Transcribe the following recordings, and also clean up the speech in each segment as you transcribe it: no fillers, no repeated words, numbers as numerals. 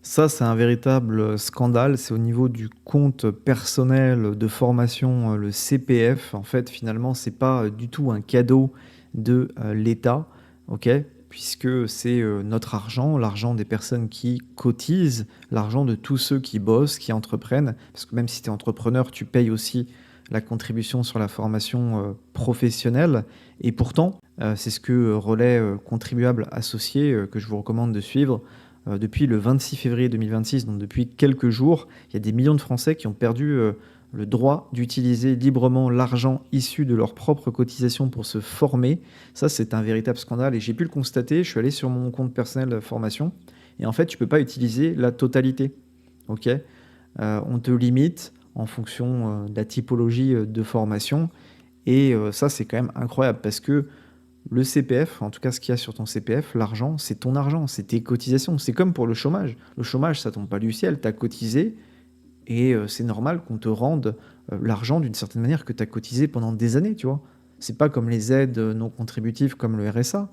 Ça, c'est un véritable scandale. C'est au niveau du compte personnel de formation, le CPF. En fait, finalement, c'est pas, du tout un cadeau de, l'État, OK? Puisque c'est, notre argent, l'argent des personnes qui cotisent, l'argent de tous ceux qui bossent, qui entreprennent. Parce que même si tu es entrepreneur, tu payes aussi la contribution sur la formation, professionnelle et pourtant, c'est ce que, relaie, Contribuables Associés, que je vous recommande de suivre. Depuis le 26 février 2026, donc depuis quelques jours, il y a des millions de Français qui ont perdu le droit d'utiliser librement l'argent issu de leurs propres cotisations pour se former. Ça, c'est un véritable scandale et j'ai pu le constater. Je suis allé sur mon compte personnel de formation et en fait, tu peux pas utiliser la totalité. Ok. On te limite en fonction de la typologie de formation et ça, c'est quand même incroyable parce que le CPF, en tout cas ce qu'il y a sur ton CPF, l'argent, c'est ton argent, c'est tes cotisations. C'est comme pour le chômage. Le chômage, ça tombe pas du ciel, tu as cotisé et c'est normal qu'on te rende l'argent d'une certaine manière que tu as cotisé pendant des années, tu vois. C'est pas comme les aides non contributives comme le RSA.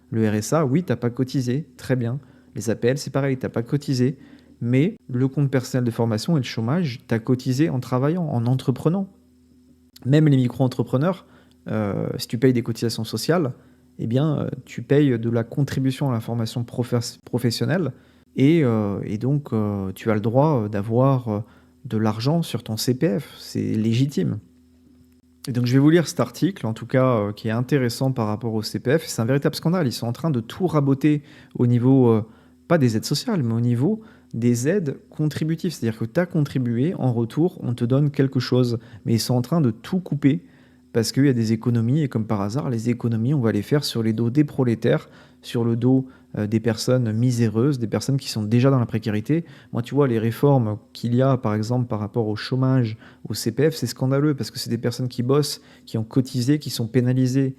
Le RSA, oui, t'as pas cotisé, très bien. Les APL, c'est pareil, t'as pas cotisé. Mais le compte personnel de formation et le chômage, tu as cotisé en travaillant, en entreprenant. Même les micro-entrepreneurs, si tu payes des cotisations sociales, eh bien, tu payes de la contribution à la formation professionnelle et donc tu as le droit, d'avoir, de l'argent sur ton CPF. C'est légitime et donc je vais vous lire cet article, en tout cas, qui est intéressant par rapport au CPF. C'est un véritable scandale. Ils sont en train de tout raboter au niveau, pas des aides sociales, mais au niveau des aides contributives. C'est-à-dire que tu as contribué, en retour, on te donne quelque chose. Mais ils sont en train de tout couper parce qu'il y a des économies et comme par hasard, les économies, on va les faire sur les dos des prolétaires, sur le dos, des personnes miséreuses, des personnes qui sont déjà dans la précarité. Moi, tu vois, les réformes qu'il y a, par exemple, par rapport au chômage, au CPF, c'est scandaleux parce que c'est des personnes qui bossent, qui ont cotisé, qui sont pénalisées,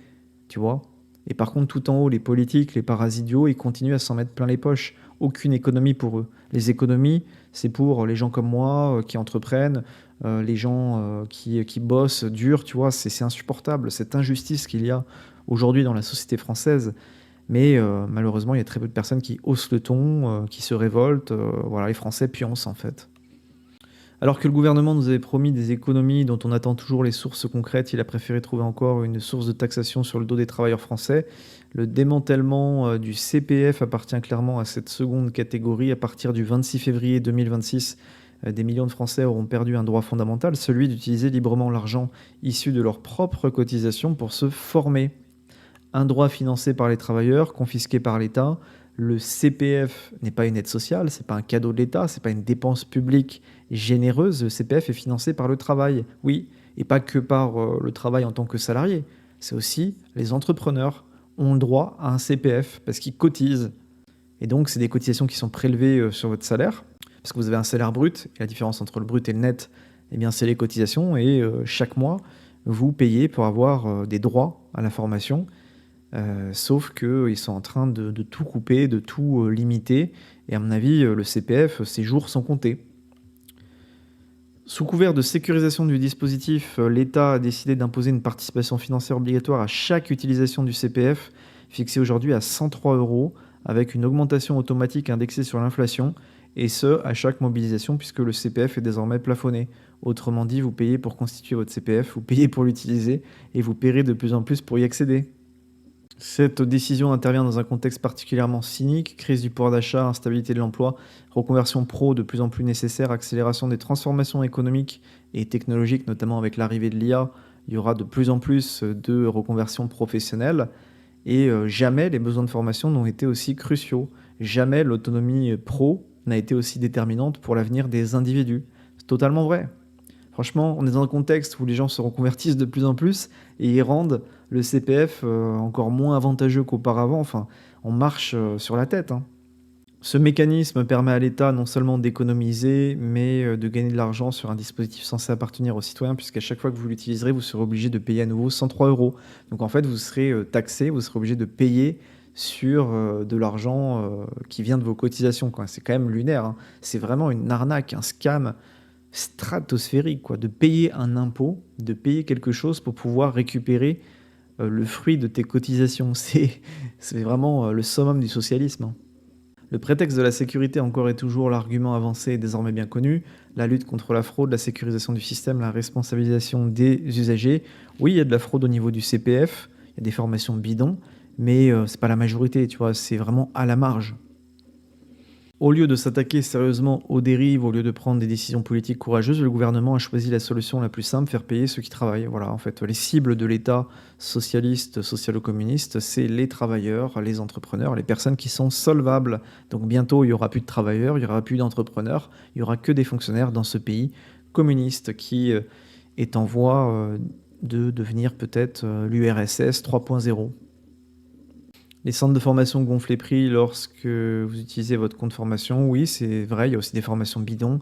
tu vois. Et par contre, tout en haut, les politiques, les parasidiaux, ils continuent à s'en mettre plein les poches. Aucune économie pour eux. Les économies, c'est pour les gens comme moi qui entreprennent, les gens qui bossent dur, tu vois. C'est insupportable, cette injustice qu'il y a aujourd'hui dans la société française. Mais malheureusement, il y a très peu de personnes qui haussent le ton, qui se révoltent. Voilà, les Français pioncent en fait. Alors que le gouvernement nous avait promis des économies dont on attend toujours les sources concrètes, il a préféré trouver encore une source de taxation sur le dos des travailleurs français. Le démantèlement du CPF appartient clairement à cette seconde catégorie. À partir du 26 février 2026, des millions de Français auront perdu un droit fondamental, celui d'utiliser librement l'argent issu de leurs propres cotisations pour se former. Un droit financé par les travailleurs, confisqué par l'État. Le CPF n'est pas une aide sociale, c'est pas un cadeau de l'État, c'est pas une dépense publique généreuse. Le CPF est financé par le travail, oui, et pas que par le travail en tant que salarié. C'est aussi les entrepreneurs ont le droit à un CPF parce qu'ils cotisent. Et donc, c'est des cotisations qui sont prélevées sur votre salaire, parce que vous avez un salaire brut, et la différence entre le brut et le net, eh bien, c'est les cotisations, et chaque mois, vous payez pour avoir des droits à la formation. Sauf qu'ils sont en train de tout couper, de tout limiter. Et à mon avis, le CPF, ses jours sont comptés. Sous couvert de sécurisation du dispositif, l'État a décidé d'imposer une participation financière obligatoire à chaque utilisation du CPF, fixée aujourd'hui à 103 euros, avec une augmentation automatique indexée sur l'inflation, et ce, à chaque mobilisation, puisque le CPF est désormais plafonné. Autrement dit, vous payez pour constituer votre CPF, vous payez pour l'utiliser, et vous paierez de plus en plus pour y accéder. Cette décision intervient dans un contexte particulièrement cynique, crise du pouvoir d'achat, instabilité de l'emploi, reconversion pro de plus en plus nécessaire, accélération des transformations économiques et technologiques, notamment avec l'arrivée de l'IA. Il y aura de plus en plus de reconversions professionnelles et jamais les besoins de formation n'ont été aussi cruciaux. Jamais l'autonomie pro n'a été aussi déterminante pour l'avenir des individus. C'est totalement vrai. Franchement, on est dans un contexte où les gens se reconvertissent de plus en plus et ils rendent le CPF encore moins avantageux qu'auparavant. Enfin, on marche sur la tête, hein. Ce mécanisme permet à l'État non seulement d'économiser, mais de gagner de l'argent sur un dispositif censé appartenir aux citoyens, puisqu'à chaque fois que vous l'utiliserez, vous serez obligé de payer à nouveau 103 euros. Donc en fait, vous serez taxé, vous serez obligé de payer sur de l'argent qui vient de vos cotisations, quoi. C'est quand même lunaire, hein. C'est vraiment une arnaque, un scam stratosphérique, quoi, de payer un impôt, de payer quelque chose pour pouvoir récupérer le fruit de tes cotisations. C'est vraiment le summum du socialisme, hein. Le prétexte de la sécurité encore et toujours l'argument avancé est désormais bien connu. La lutte contre la fraude, la sécurisation du système, la responsabilisation des usagers. Oui, il y a de la fraude au niveau du CPF, il y a des formations bidons, mais c'est pas la majorité, tu vois? C'est vraiment à la marge. Au lieu de s'attaquer sérieusement aux dérives, au lieu de prendre des décisions politiques courageuses, le gouvernement a choisi la solution la plus simple, faire payer ceux qui travaillent. Voilà, en fait, les cibles de l'État socialiste, socialo-communiste, c'est les travailleurs, les entrepreneurs, les personnes qui sont solvables. Donc bientôt, il n'y aura plus de travailleurs, il n'y aura plus d'entrepreneurs, il n'y aura que des fonctionnaires dans ce pays communiste qui est en voie de devenir peut-être l'URSS 3.0. Les centres de formation gonflent les prix lorsque vous utilisez votre compte formation. Oui, c'est vrai, il y a aussi des formations bidons,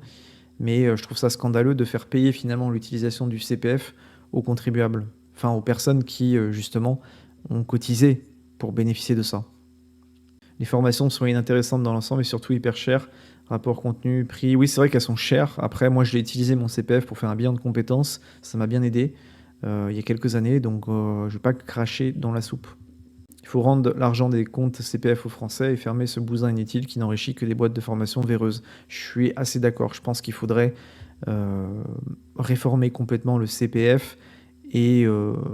mais je trouve ça scandaleux de faire payer finalement l'utilisation du CPF aux contribuables, enfin aux personnes qui justement ont cotisé pour bénéficier de ça. Les formations sont inintéressantes dans l'ensemble et surtout hyper chères. Rapport contenu-prix, oui, c'est vrai qu'elles sont chères. Après, moi, je l'ai utilisé mon CPF pour faire un bilan de compétences. Ça m'a bien aidé il y a quelques années, donc je ne vais pas cracher dans la soupe. Il faut rendre l'argent des comptes CPF aux Français et fermer ce bousin inutile qui n'enrichit que des boîtes de formation véreuses. Je suis assez d'accord. Je pense qu'il faudrait réformer complètement le CPF et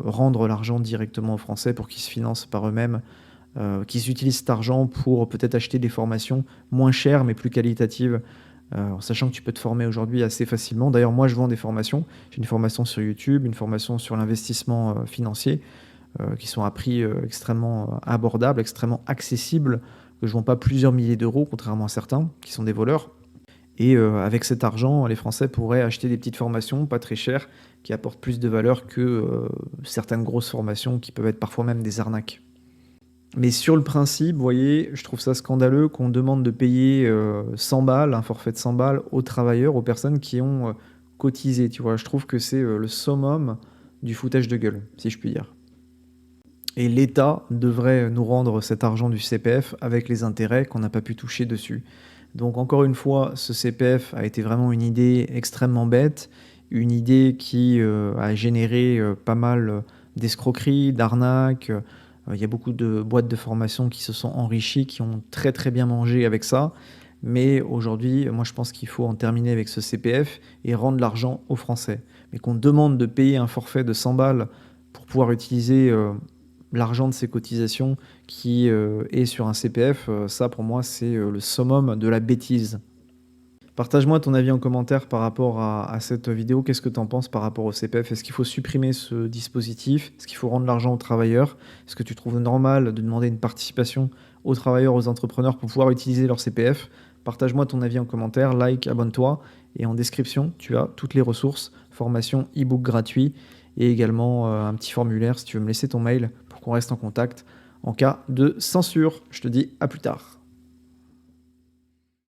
rendre l'argent directement aux Français pour qu'ils se financent par eux-mêmes, qu'ils utilisent cet argent pour peut-être acheter des formations moins chères mais plus qualitatives, en sachant que tu peux te former aujourd'hui assez facilement. D'ailleurs, moi, je vends des formations. J'ai une formation sur YouTube, une formation sur l'investissement financier, qui sont à prix extrêmement abordables, extrêmement accessibles, que je ne vends pas plusieurs milliers d'euros, contrairement à certains qui sont des voleurs. Et avec cet argent, les Français pourraient acheter des petites formations pas très chères, qui apportent plus de valeur que certaines grosses formations qui peuvent être parfois même des arnaques. Mais sur le principe, vous voyez, je trouve ça scandaleux qu'on demande de payer 100 balles, un forfait de 100 balles aux travailleurs, aux personnes qui ont cotisé. Tu vois, je trouve que c'est le summum du foutage de gueule, si je puis dire. Et l'État devrait nous rendre cet argent du CPF avec les intérêts qu'on n'a pas pu toucher dessus. Donc encore une fois, ce CPF a été vraiment une idée extrêmement bête, une idée qui a généré pas mal d'escroqueries, d'arnaques. Il y a beaucoup de boîtes de formation qui se sont enrichies, qui ont très très bien mangé avec ça. Mais aujourd'hui, moi je pense qu'il faut en terminer avec ce CPF et rendre l'argent aux Français. Mais qu'on demande de payer un forfait de 100 balles pour pouvoir utiliser l'argent de ces cotisations qui est sur un CPF, ça pour moi c'est le summum de la bêtise. Partage-moi ton avis en commentaire par rapport à cette vidéo. Qu'est-ce que tu en penses par rapport au CPF? Est-ce qu'il faut supprimer ce dispositif? Est-ce qu'il faut rendre l'argent aux travailleurs? Est-ce que tu trouves normal de demander une participation aux travailleurs, aux entrepreneurs pour pouvoir utiliser leur CPF? Partage-moi ton avis en commentaire, like, abonne-toi. Et en description, tu as toutes les ressources, formation, e-book gratuit et également un petit formulaire si tu veux me laisser ton mail pour qu'on reste en contact en cas de censure. Je te dis à plus tard.